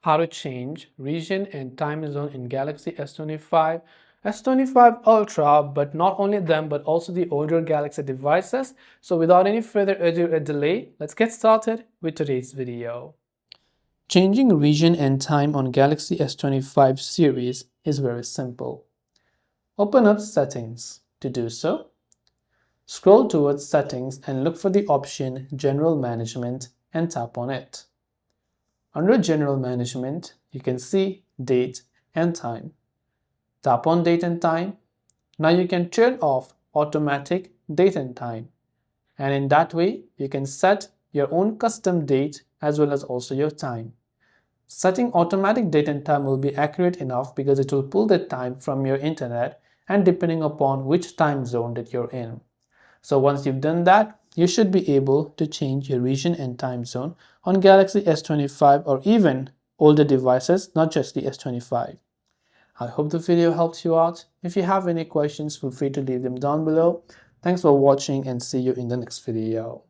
How to change region and time zone in Galaxy S25, S25 Ultra, but not only them, but also the older Galaxy devices. So without any further ado or delay, let's get started with today's video. Changing region and time on Galaxy S25 series is very simple. Open up Settings. To do so, scroll towards Settings and look for the option General Management and tap on it. Under General Management, you can see Date and Time. Tap on Date and Time. Now you can turn off Automatic Date and Time. And in that way, you can set your own custom date as well as also your time. Setting automatic date and time will be accurate enough because it will pull the time from your internet and depending upon which time zone that you're in. So once you've done that, you should be able to change your region and time zone on Galaxy S25 or even older devices, not just the S25. I hope the video helps you out. If you have any questions, feel free to leave them down below. Thanks for watching and see you in the next video.